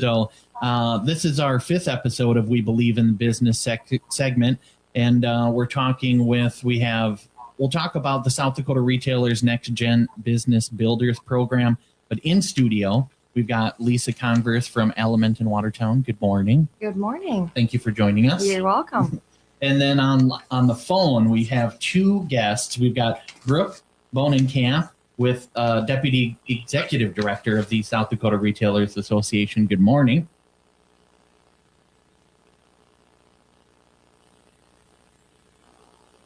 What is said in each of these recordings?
So this is our fifth episode of We Believe in Business segment, and we'll talk about the South Dakota Retailers Next Gen Business Builders Program. But in studio, we've got Lisa Converse from Element in Watertown. Good morning. Good morning. Thank you for joining us. You're welcome. And then on the phone, we have two guests. We've got Brooke Bohnenkamp with Deputy Executive Director of the South Dakota Retailers Association. Good morning.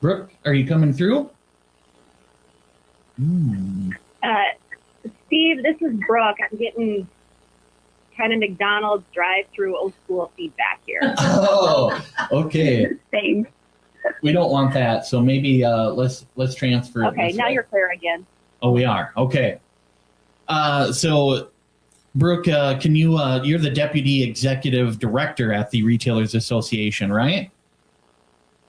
Brooke, are you coming through? Steve, this is Brooke. I'm getting kind of McDonald's drive-through old school feedback here. Oh, okay. Thanks. We don't want that, so maybe let's transfer. Okay, now you're clear again. Oh, we are. Okay. So, Brooke, can you? You're the Deputy Executive Director at the Retailers Association, right?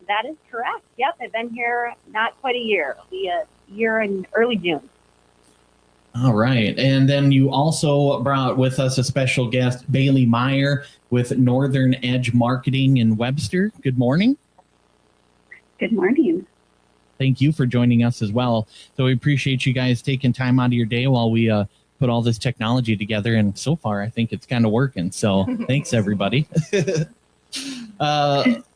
That is correct. Yep, I've been here not quite a year. It'll be a year in early June. All right. And then you also brought with us a special guest, Bailey Meyer with Northern Edge Marketing in Webster. Good morning. Good morning. Thank you for joining us as well. So we appreciate you guys taking time out of your day while we put all this technology together. And so far, I think it's kind of working. So thanks, everybody.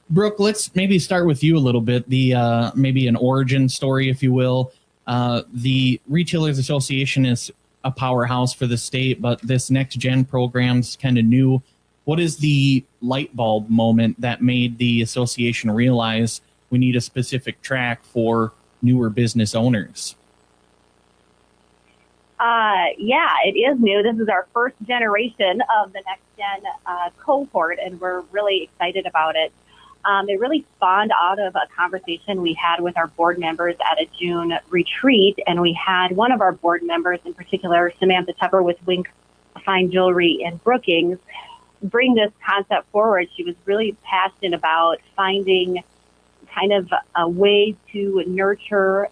Brooke, let's maybe start with you a little bit. The maybe an origin story, if you will. The Retailers Association is a powerhouse for the state, but this Next Gen program's kind of new. What is the light bulb moment that made the association realize we need a specific track for newer business owners? Yeah, it is new. This is our first generation of the Next Gen cohort, and we're really excited about it. It really spawned out of a conversation we had with our board members at a June retreat, and we had one of our board members, in particular, Samantha Tupper with Wink Fine Jewelry in Brookings, bring this concept forward. She was really passionate about finding kind of a way to nurture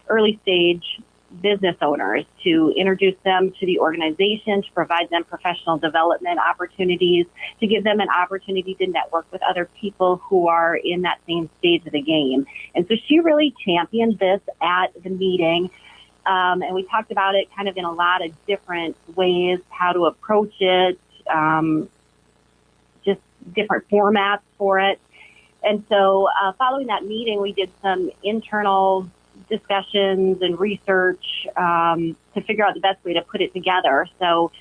early stage business owners, to introduce them to the organization, to provide them professional development opportunities, to give them an opportunity to network with other people who are in that same stage of the game. And so she really championed this at the meeting. And we talked about it kind of in a lot of different ways, how to approach it, just different formats for it. And so following that meeting, we did some internal discussions and research to figure out the best way to put it together. So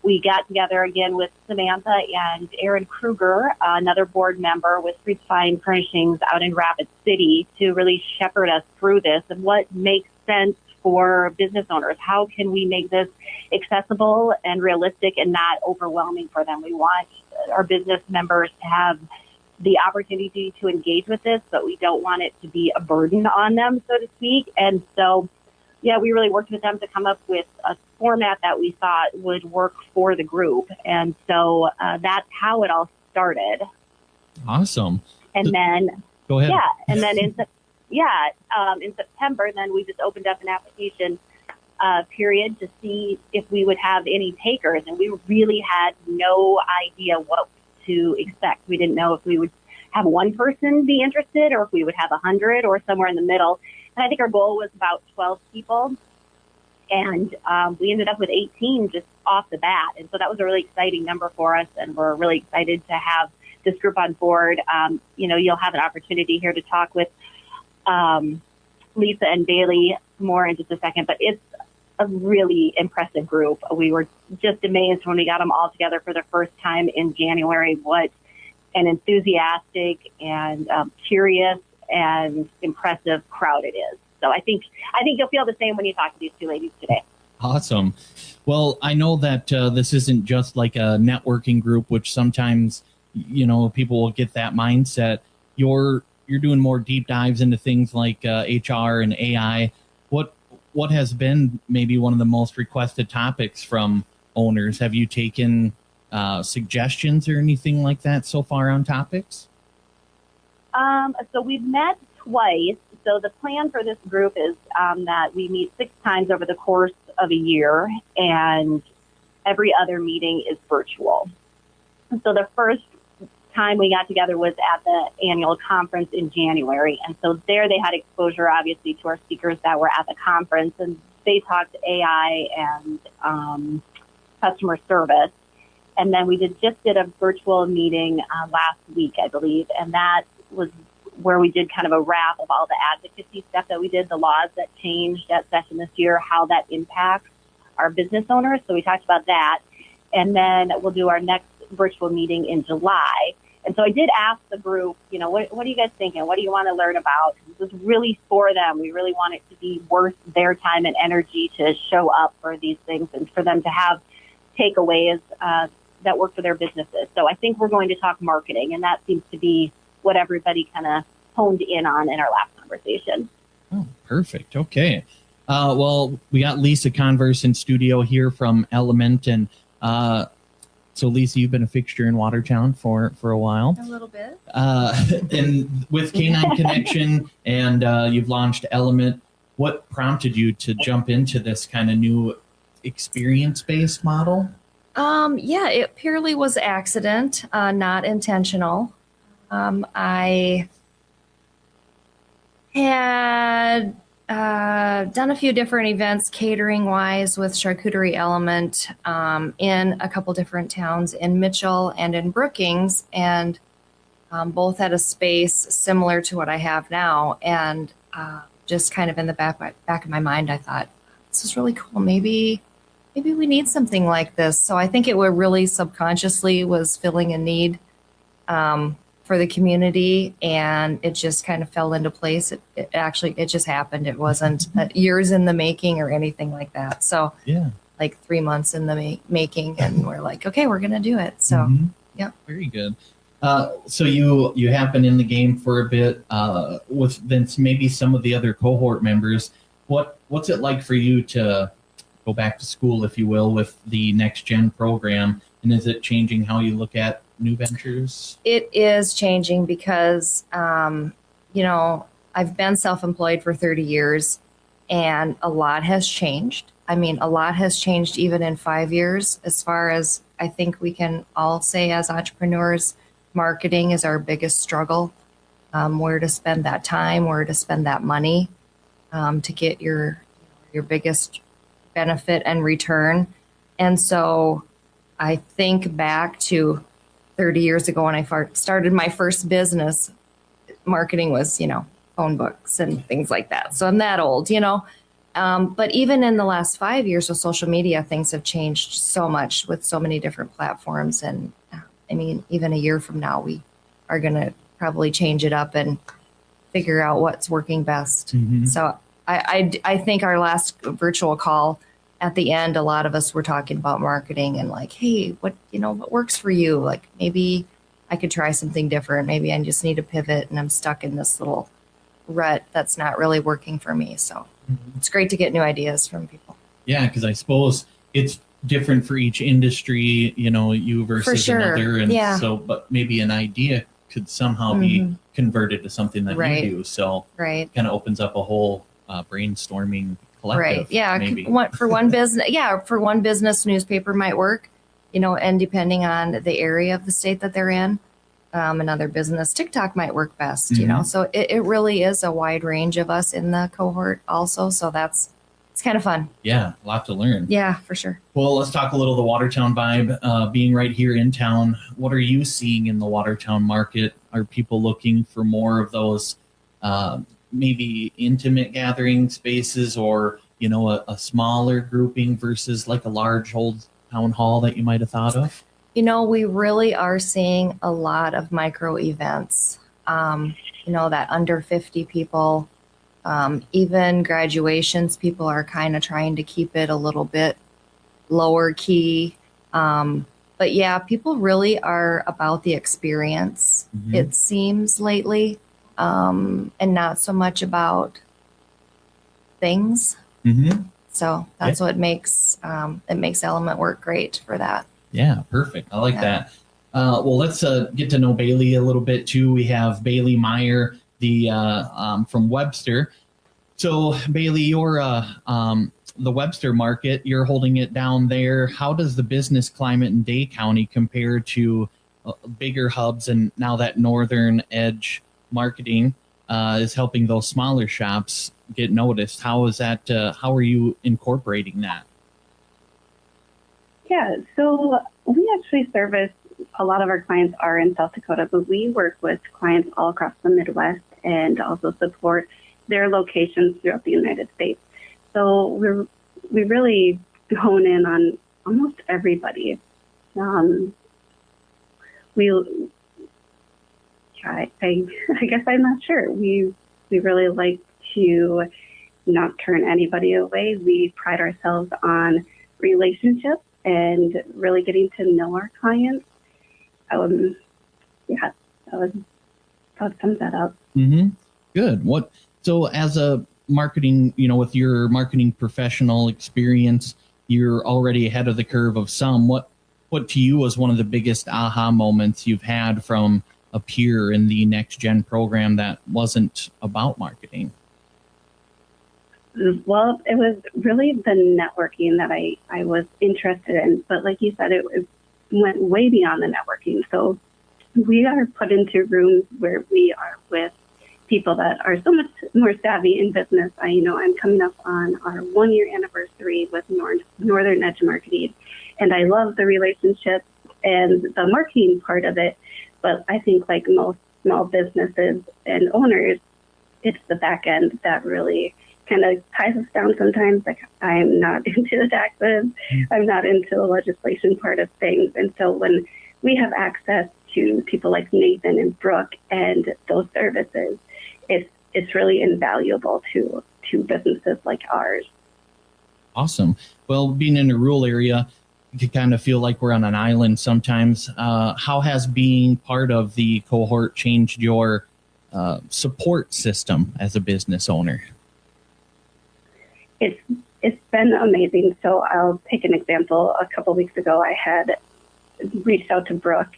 we got together again with Samantha and Aaron Kruger, another board member with Streets Fine Furnishings out in Rapid City, to really shepherd us through this and what makes sense for business owners. How can we make this accessible and realistic and not overwhelming for them? We want our business members to have the opportunity to engage with this, but we don't want it to be a burden on them, so to speak. And so, yeah, we really worked with them to come up with a format that we thought would work for the group. And so that's how it all started. Awesome. And then, go ahead. Yeah, and then in September, then we just opened up an application period to see if we would have any takers. And we really had no idea what to expect. We didn't know if we would have one person be interested or if we would have 100 or somewhere in the middle. And I think our goal was about 12 people. And we ended up with 18 just off the bat. And so that was a really exciting number for us. And we're really excited to have this group on board. You'll have an opportunity here to talk with Lisa and Bailey more in just a second. But it's a really impressive group. We were just amazed when we got them all together for the first time in January, what an enthusiastic and curious and impressive crowd it is. So I think you'll feel the same when you talk to these two ladies today. Awesome. Well, I know that this isn't just like a networking group, which sometimes, people will get that mindset. You're doing more deep dives into things like HR and AI. What has been maybe one of the most requested topics from owners? Have you taken suggestions or anything like that so far on topics? So we've met twice. So the plan for this group is that we meet 6 times over the course of a year, and every other meeting is virtual. And so the first time we got together was at the annual conference in January. And so there they had exposure, obviously, to our speakers that were at the conference, and they talked AI and customer service. And then we just did a virtual meeting last week, I believe, and that was where we did kind of a wrap of all the advocacy stuff that we did, the laws that changed at session this year, how that impacts our business owners. So we talked about that. And then we'll do our next virtual meeting in July. And so I did ask the group, what are you guys thinking? What do you want to learn about? This is really for them. We really want it to be worth their time and energy to show up for these things and for them to have takeaways that work for their businesses. So I think we're going to talk marketing, and that seems to be what everybody kind of honed in on in our last conversation. Oh, perfect. Okay. Well, we got Lisa Converse in studio here from Element, and so Lisa, you've been a fixture in Watertown for a while. A little bit. And with Canine Connection, and you've launched Element. What prompted you to jump into this kind of new experience-based model? Yeah, it purely was accident, not intentional. I had done a few different events catering wise with Charcuterie Element in a couple different towns in Mitchell and in Brookings, and both had a space similar to what I have now. And just kind of in the back of my mind, I thought, this is really cool. Maybe we need something like this. So I think it were really subconsciously was filling a need for the community, and it just kind of fell into place. It just happened. It wasn't years in the making or anything like that. So yeah, like 3 months in the making, and we're like, okay, we're gonna do it. So yeah, very good. So you have been in the game for a bit with then maybe some of the other cohort members. What's it like for you to go back to school, if you will, with the Next Gen program? And is it changing how you look at new ventures? It is changing because, I've been self-employed for 30 years and a lot has changed. I mean, a lot has changed even in 5 years, as far as I think we can all say as entrepreneurs, marketing is our biggest struggle. Where to spend that time, where to spend that money to get your biggest benefit and return. And so I think back to 30 years ago when I started my first business, marketing was, phone books and things like that. So I'm that old, but even in the last 5 years with social media, things have changed so much with so many different platforms. And I mean, even a year from now, we are going to probably change it up and figure out what's working best. Mm-hmm. So I think our last virtual call, at the end, a lot of us were talking about marketing and like, hey, what works for you? Like, maybe I could try something different. Maybe I just need to pivot and I'm stuck in this little rut that's not really working for me. So it's great to get new ideas from people. Yeah, because I suppose it's different for each industry, you versus another. And so, but maybe an idea could somehow be converted to something that you do. So kind of opens up a whole brainstorming collective. Right. Yeah. Maybe. For one business, for one business, newspaper might work, and depending on the area of the state that they're in, another business, TikTok might work best, so it really is a wide range of us in the cohort also. So it's kind of fun. Yeah. A lot to learn. Yeah, for sure. Well, let's talk a little of the Watertown vibe, being right here in town. What are you seeing in the Watertown market? Are people looking for more of those, maybe intimate gathering spaces, or a smaller grouping versus like a large old town hall that you might have thought of? We really are seeing a lot of micro events, that under 50 people, even graduations, people are kind of trying to keep it a little bit lower key. But yeah, people really are about the experience, it seems lately. And not so much about things. So that's what makes Element work great for that. Yeah, perfect. I like that. Well, let's get to know Bailey a little bit too. We have Bailey Meyer, the from Webster. So Bailey, you're the Webster market. You're holding it down there. How does the business climate in Day County compare to bigger hubs? And now that Northern Edge marketing is helping those smaller shops get noticed. How is that? How are you incorporating that? Yeah, so we actually service a lot of our clients are in South Dakota, but we work with clients all across the Midwest and also support their locations throughout the United States. So we really hone in on almost everybody. We try. I guess I'm not sure. We really like to not turn anybody away. We pride ourselves on relationships and really getting to know our clients. Yeah, that sums that up. Mm-hmm. Good. So as a marketing, with your marketing professional experience, you're already ahead of the curve of some. What to you was one of the biggest aha moments you've had from a peer in the Next Gen program that wasn't about marketing? Well, it was really the networking that I was interested in. But like you said, it went way beyond the networking. So we are put into rooms where we are with people that are so much more savvy in business. I'm coming up on our 1-year anniversary with Northern Edge Marketing, and I love the relationships and the marketing part of it. But I think like most small businesses and owners, it's the back end that really kind of ties us down sometimes. Like, I'm not into the taxes, I'm not into the legislation part of things. And so when we have access to people like Nathan and Brooke and those services, it's really invaluable to businesses like ours. Awesome. Well, being in a rural area, you can kind of feel like we're on an island sometimes. How has being part of the cohort changed your support system as a business owner? It's been amazing. So I'll take an example. A couple of weeks ago, I had reached out to Brooke,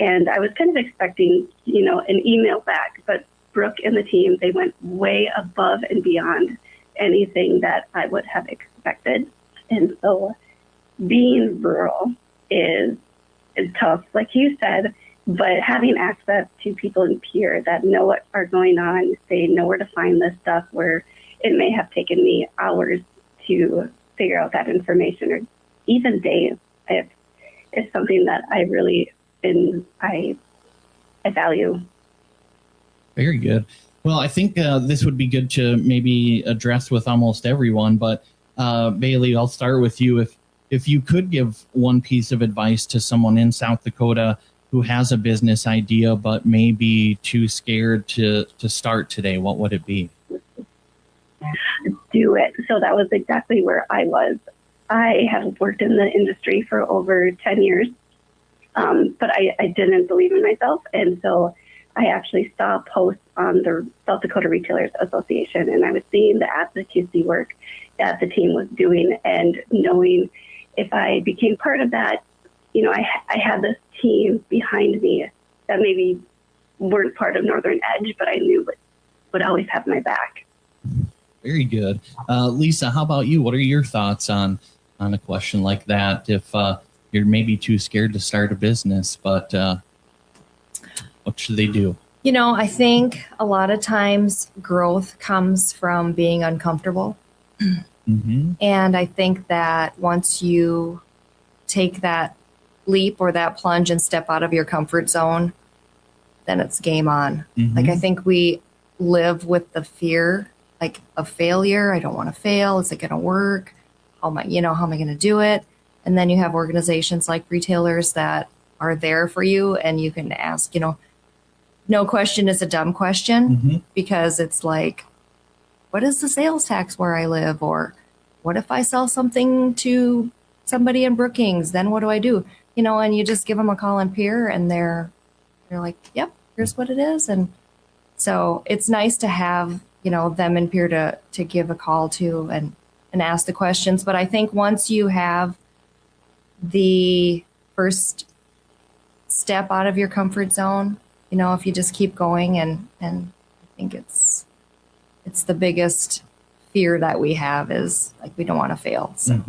and I was kind of expecting, an email back, but Brooke and the team, they went way above and beyond anything that I would have expected. And so being rural is tough, like you said, but having access to people in peer that know what are going on, they know where to find this stuff, where it may have taken me hours to figure out that information, or even days. It's something that I really I value. Very good. Well, I think this would be good to maybe address with almost everyone, but Bailey, I'll start with you. If you could give one piece of advice to someone in South Dakota who has a business idea but may be too scared to start today, what would it be? Do it. So that was exactly where I was. I have worked in the industry for over 10 years, but I didn't believe in myself. And so I actually saw posts on the South Dakota Retailers Association, and I was seeing the advocacy work that the team was doing, and knowing if I became part of that, I had this team behind me that maybe weren't part of Northern Edge, but I knew would always have my back. Very good. Lisa, how about you? What are your thoughts on a question like that? If you're maybe too scared to start a business, but what should they do? I think a lot of times growth comes from being uncomfortable. Mm-hmm. And I think that once you take that leap or that plunge and step out of your comfort zone, then it's game on. Mm-hmm. Like, I think we live with the fear, like, of failure. I don't want to fail. Is it going to work? How am I going to do it? And then you have organizations like retailers that are there for you, and you can ask, no question is a dumb question, Mm-hmm. because it's like, what is the sales tax where I live? Or what if I sell something to somebody in Brookings? Then what do I do? And you just give them a call on peer, and they're like, yep, here's what it is. And so it's nice to have, them in peer to give a call to and ask the questions. But I think once you have the first step out of your comfort zone, if you just keep going, and I think it's the biggest fear that we have is like, we don't want to fail. So.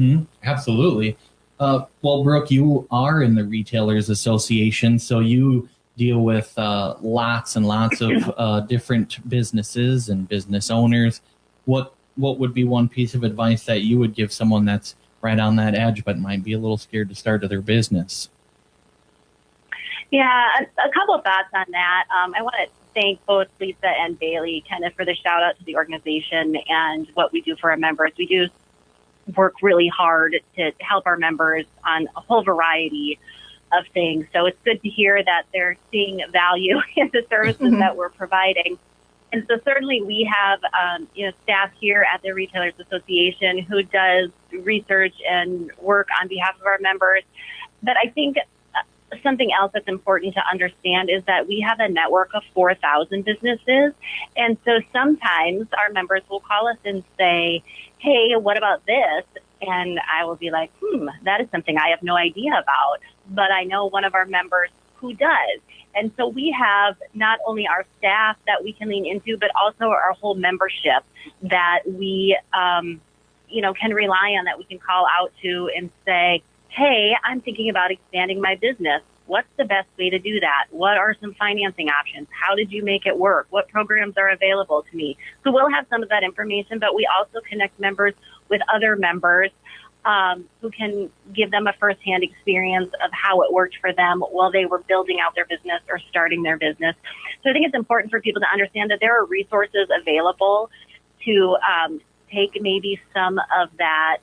Absolutely. Well, Brooke, you are in the Retailers Association, so you deal with lots and lots of different businesses and business owners. What would be one piece of advice that you would give someone that's right on that edge but might be a little scared to start their business? Yeah, a couple of thoughts on that. I want to thank both Lisa and Bailey kind of for the shout out to the organization and what we do for our members. We do work really hard to help our members on a whole variety of things. So it's good to hear that they're seeing value in the services that we're providing. And so certainly we have, staff here at the Retailers Association who does research and work on behalf of our members. But I think something else that's important to understand is that we have a network of 4,000 businesses. And so sometimes our members will call us and say, hey, what about this? And I will be like, that is something I have no idea about, but I know one of our members who does. And so we have not only our staff that we can lean into, but also our whole membership that we, can rely on, that we can call out to and say, hey, I'm thinking about expanding my business. What's the best way to do that? What are some financing options? How did you make it work? What programs are available to me? So we'll have some of that information, but we also connect members with other members who can give them a firsthand experience of how it worked for them while they were building out their business or starting their business. So I think it's important for people to understand that there are resources available to take maybe some of that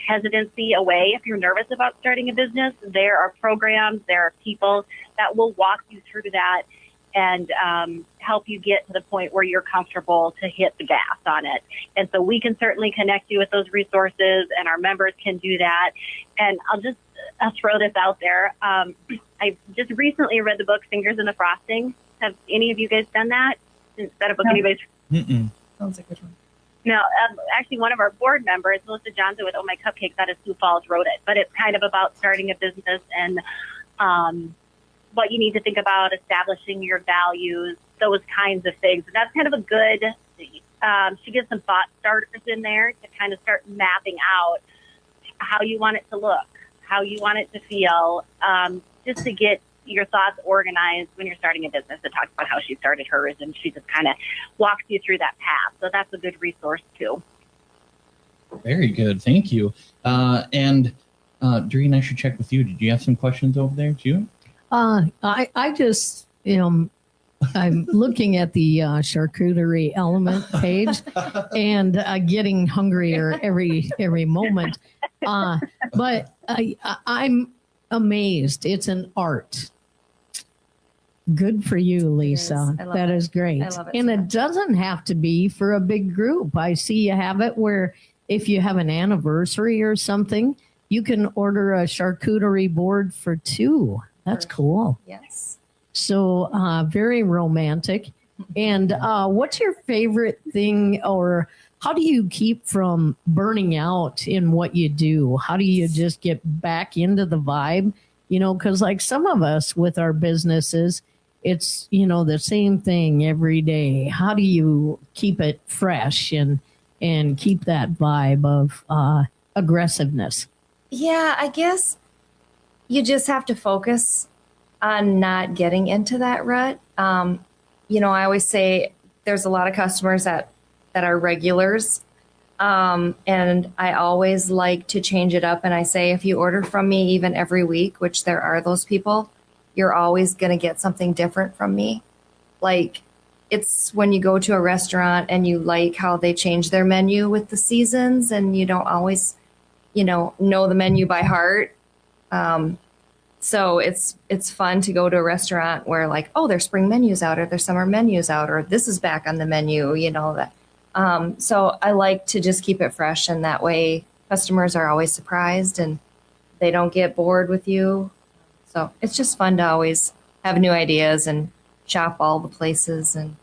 hesitancy away if you're nervous about starting a business. There are programs, there are people that will walk you through that and help you get to the point where you're comfortable to hit the gas on it. And so we can certainly connect you with those resources, and our members can do that. And I'll throw this out there. I just recently read the book Fingers in the Frosting. Have any of you guys done that? Is that a book anybody's? Sounds like a good one. No, actually, one of our board members, Melissa Johnson with Oh My Cupcakes out of Sioux Falls, wrote it. But it's kind of about starting a business and what you need to think about, establishing your values, those kinds of things. And that's kind of a good, she gives some thought starters in there to kind of start mapping out how you want it to look, how you want it to feel, just to get your thoughts organized when you're starting a business. It talks about how she started hers, and she just kind of walks you through that path. So that's a good resource too. Very good. Thank you. And Doreen, I should check with you. Did you have some questions over there too? I just, I'm looking at the charcuterie element page and getting hungrier every moment. But I'm amazed. It's an art. Good for you, Lisa. That is great. I love it. And it doesn't have to be for a big group. I see you have it where if you have an anniversary or something, you can order a charcuterie board for two. That's cool. Yes. So very romantic. And what's your favorite thing, or how do you keep from burning out in what you do? How do you just get back into the vibe? Because like some of us with our businesses, it's, the same thing every day. How do you keep it fresh and keep that vibe of aggressiveness? Yeah, I guess you just have to focus on not getting into that rut. I always say there's a lot of customers that are regulars. And I always like to change it up. And I say, if you order from me even every week, which there are those people, you're always going to get something different from me. Like, it's when you go to a restaurant and you like how they change their menu with the seasons and you don't always, know the menu by heart. So it's fun to go to a restaurant where like, oh, their spring menu's out or their summer menu's out or this is back on the menu, that. So I like to just keep it fresh, and that way customers are always surprised and they don't get bored with you. So it's just fun to always have new ideas and shop all the places. And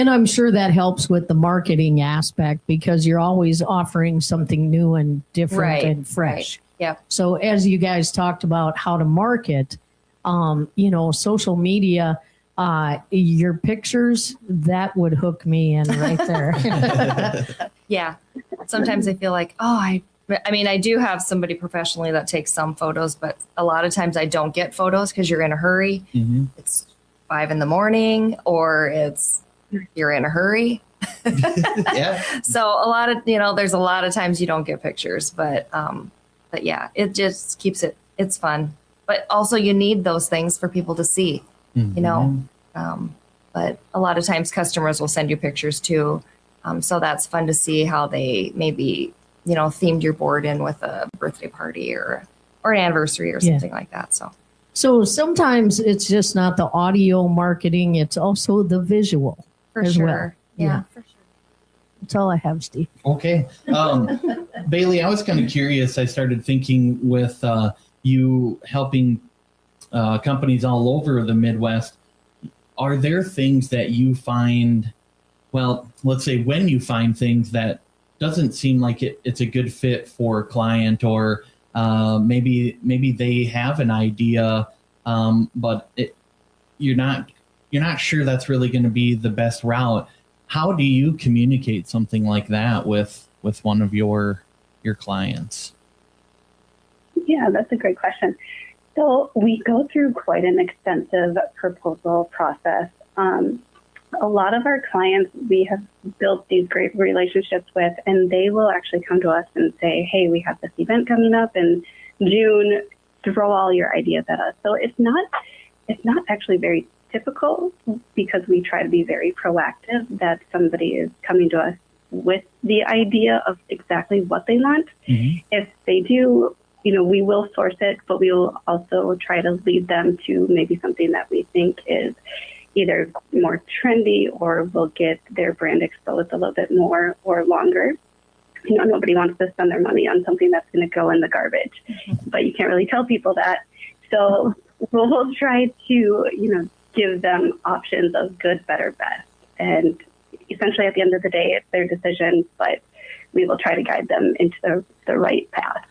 I'm sure that helps with the marketing aspect because you're always offering something new and different and fresh. Right. Yeah. So as you guys talked about how to market, social media, Your pictures, that would hook me in right there. Yeah. Sometimes I feel like, I mean, I do have somebody professionally that takes some photos, but a lot of times I don't get photos because you're in a hurry. Mm-hmm. It's 5 a.m. or you're in a hurry. Yeah. So a lot of, there's a lot of times you don't get pictures, but yeah, it just keeps it's fun. But also you need those things for people to see, but a lot of times customers will send you pictures too. So that's fun to see how they maybe, themed your board in with a birthday party or an anniversary or something like that. So sometimes it's just not the audio marketing, it's also the visual. For as sure. well. Yeah, for sure. That's all I have, Steve. Okay. Bailey, I was kind of curious. I started thinking with you helping companies all over the Midwest, are there things that you find, well, let's say when you find things that doesn't seem like it's a good fit for a client, or maybe they have an idea, but you're not sure that's really going to be the best route. How do you communicate something like that with one of your clients? Yeah, that's a great question. So we go through quite an extensive proposal process. A lot of our clients we have built these great relationships with, and they will actually come to us and say, hey, we have this event coming up in June, throw all your ideas at us. So it's not actually very typical, because we try to be very proactive, that somebody is coming to us with the idea of exactly what they want. Mm-hmm. If they do, we will source it, but we will also try to lead them to maybe something that we think is either more trendy or will get their brand exposed a little bit more or longer. Nobody wants to spend their money on something that's going to go in the garbage, but you can't really tell people that. So we'll try to, give them options of good, better, best. And essentially at the end of the day, it's their decision, but we will try to guide them into the right path.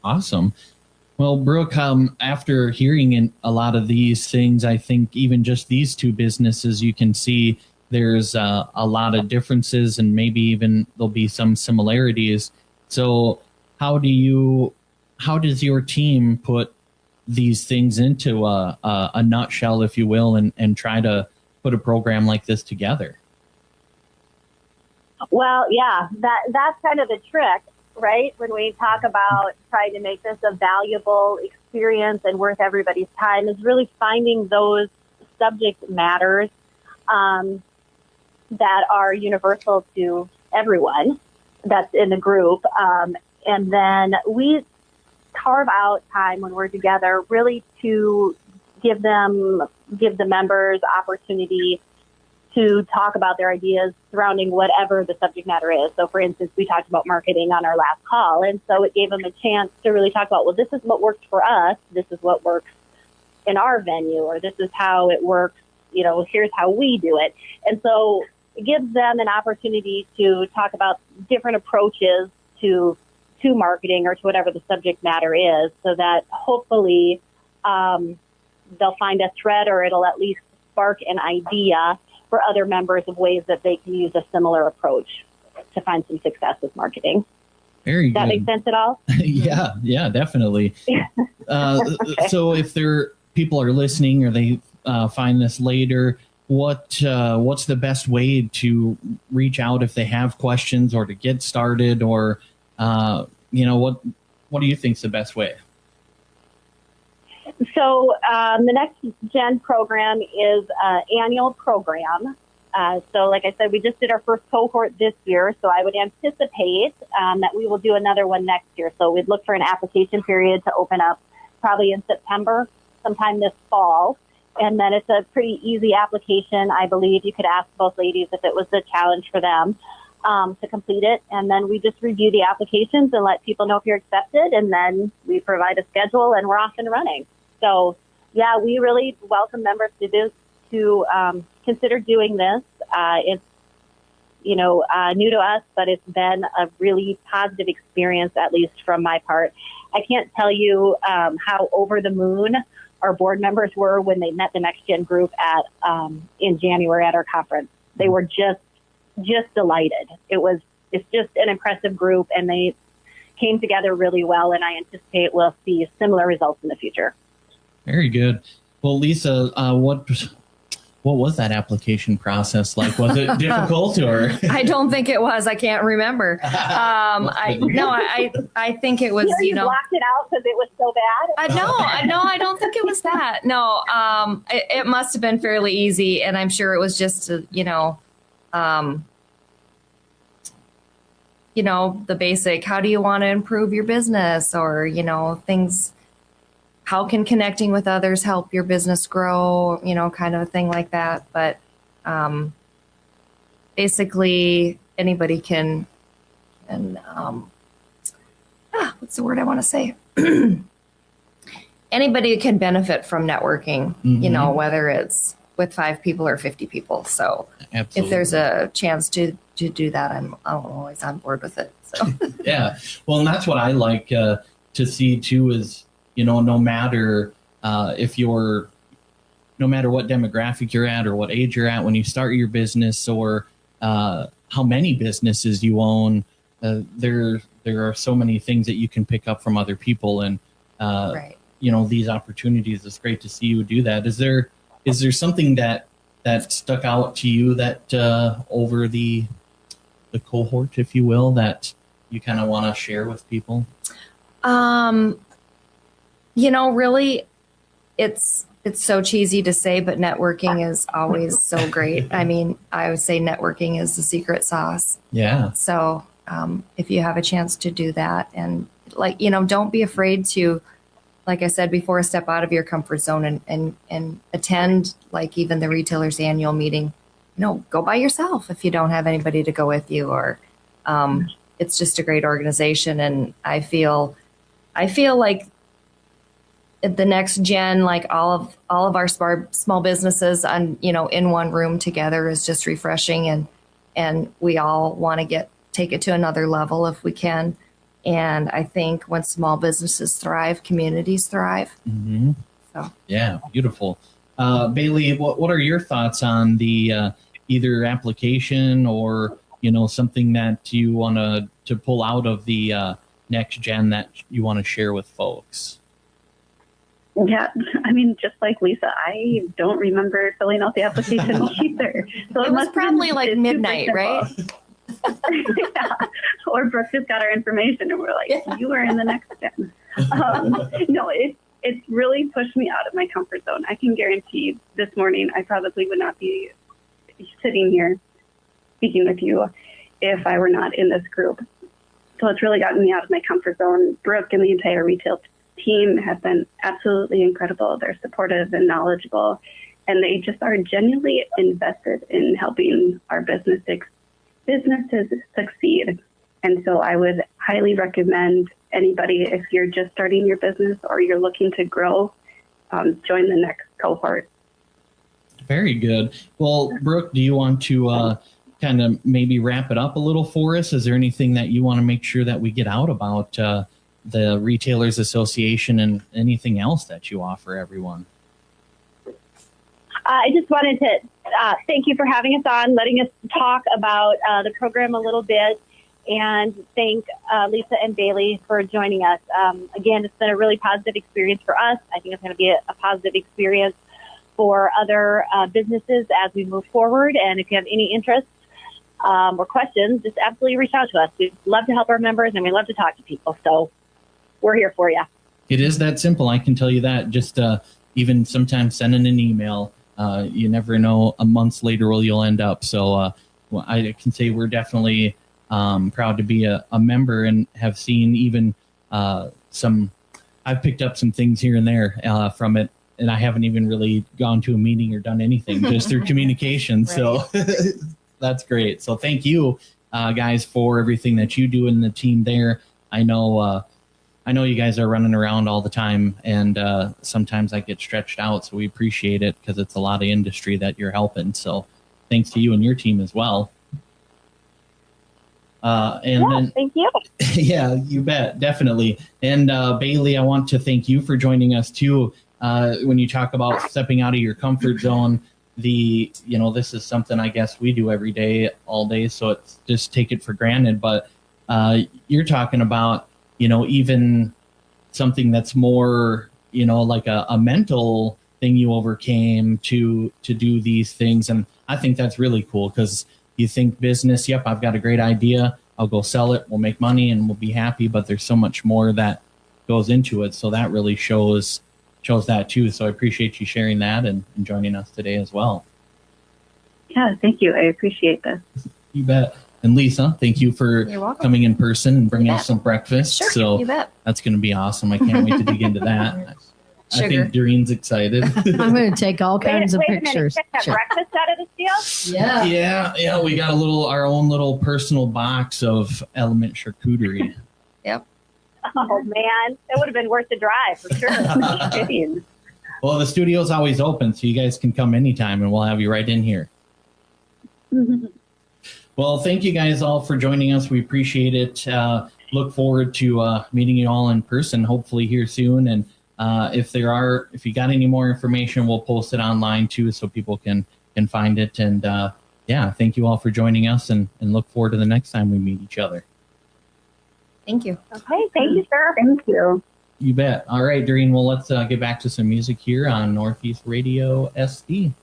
Awesome. Well, Brooke, after hearing a lot of these things, I think even just these two businesses, you can see there's a lot of differences, and maybe even there'll be some similarities. So how does your team put these things into a nutshell, if you will, and try to put a program like this together? Well, yeah, that's kind of the trick, right? When we talk about trying to make this a valuable experience and worth everybody's time, is really finding those subject matters that are universal to everyone that's in the group. And then we carve out time when we're together really to give the members opportunity to talk about their ideas surrounding whatever the subject matter is. So for instance, we talked about marketing on our last call. And so it gave them a chance to really talk about, well, this is what works for us. This is what works in our venue, or this is how it works. Here's how we do it. And so it gives them an opportunity to talk about different approaches to marketing or to whatever the subject matter is, so that hopefully they'll find a thread, or it'll at least spark an idea for other members of ways that they can use a similar approach to find some success with marketing. Very good. Does that make sense at all? Yeah, definitely. Okay. So if people are listening, or they find this later, what's the best way to reach out if they have questions, or to get started, or what do you think is the best way? So the Next Gen program is an annual program. So like I said, we just did our first cohort this year. So I would anticipate that we will do another one next year. So we'd look for an application period to open up probably in September, sometime this fall. And then it's a pretty easy application. I believe you could ask both ladies if it was a challenge for them to complete it. And then we just review the applications and let people know if you're accepted. And then we provide a schedule and we're off and running. So yeah, we really welcome members to consider doing this. It's, new to us, but it's been a really positive experience, at least from my part. I can't tell you how over the moon our board members were when they met the Next Gen group at in January at our conference. They were just delighted. It's just an impressive group, and they came together really well, and I anticipate we'll see similar results in the future. Very good. Well, Lisa, what was that application process like? Was it difficult or? I don't think it was. I can't remember. I think it was, you blocked it out because it was so bad. No, I don't think it was that. No, it must have been fairly easy, and I'm sure it was just, the basic, how do you want to improve your business, or, things, how can connecting with others help your business grow, kind of a thing like that. But basically anybody can, and what's the word I want to say? Anybody can benefit from networking, whether it's with 5 people or 50 people. So Absolutely. If there's a chance to do that, I'm always on board with it. So. Yeah. Well, and that's what I like to see too is, no matter no matter what demographic you're at or what age you're at when you start your business, or how many businesses you own, there are so many things that you can pick up from other people, and Right. These opportunities. It's great to see you do that. Is there something that stuck out to you that over the cohort, if you will, that you kind of want to share with people? Really, it's so cheesy to say, but networking is always so great. I mean, I would say networking is the secret sauce. Yeah. So if you have a chance to do that, and don't be afraid to, like I said before, step out of your comfort zone and attend, like, even the retailers' annual meeting. Go by yourself if you don't have anybody to go with you, or it's just a great organization. And I feel like the Next Gen, like all of our small businesses on, in one room together, is just refreshing, and we all want to take it to another level if we can. And I think when small businesses thrive, communities thrive. Mm-hmm. So. Yeah, beautiful. Bailey, what are your thoughts on the either application or something that you want to pull out of the Next Gen that you want to share with folks? Yeah, I mean, just like Lisa, I don't remember filling out the application either. So it was probably like midnight, right? Yeah. Or Brooke just got our information and we're like, you are in the Next Gen. No, it's really pushed me out of my comfort zone. I can guarantee this morning I probably would not be sitting here speaking with you if I were not in this group. So it's really gotten me out of my comfort zone. Brooke and the entire retail team have been absolutely incredible. They're supportive and knowledgeable, and they just are genuinely invested in helping our businesses succeed. And so I would highly recommend anybody, if you're just starting your business or you're looking to grow, join the next cohort. Very good. Well, Brooke, do you want to kind of maybe wrap it up a little for us? Is there anything that you want to make sure that we get out about the Retailers Association and anything else that you offer everyone? I just wanted to thank you for having us on, letting us talk about the program a little bit, and thank Lisa and Bailey for joining us. Again, it's been a really positive experience for us. I think it's going to be a positive experience for other businesses as we move forward. And if you have any interest or questions, just absolutely reach out to us. We'd love to help our members, and we love to talk to people. So we're here for you. It is that simple. I can tell you that. Just even sometimes sending an email. You never know a month later where you'll end up. So I can say we're definitely proud to be a member, and have seen even I've picked up some things here and there from it, and I haven't even really gone to a meeting or done anything, just through communication. Right. So that's great. So thank you guys for everything that you do in the team there. I know you guys are running around all the time, and sometimes I get stretched out, so we appreciate it because it's a lot of industry that you're helping. So thanks to you and your team as well. And then, thank you. yeah, you bet, definitely. And Bailey, I want to thank you for joining us too. When you talk about stepping out of your comfort zone, this is something I guess we do every day, all day. So it's just take it for granted. But you're talking about, even something that's more, like a mental thing you overcame to do these things. And I think that's really cool because you think business, yep, I've got a great idea. I'll go sell it. We'll make money and we'll be happy. But there's so much more that goes into it. So that really shows that too. So I appreciate you sharing that and joining us today as well. Yeah, thank you. I appreciate this. You bet. And Lisa, thank you for You're welcome. coming in person and bringing us some breakfast. Sure, So you bet. that's going to be awesome. I can't wait to dig into that. I Sugar. think Doreen's excited. I'm going to take all kinds of Wait a minute, pictures. you got Sure. breakfast out of this deal? Yeah. Yeah. We got our own little personal box of Element charcuterie. Yep. Oh man, it would have been worth the drive for sure. Well, the studio's always open, so you guys can come anytime and we'll have you right in here. Well, thank you guys all for joining us. We appreciate it. Look forward to meeting you all in person, hopefully here soon. And if you got any more information, we'll post it online too, so people can find it. And thank you all for joining us, and look forward to the next time we meet each other. Thank you. Okay, thank you, sir. Thank you. You bet. All right, Doreen. Well, let's get back to some music here on Northeast Radio SD.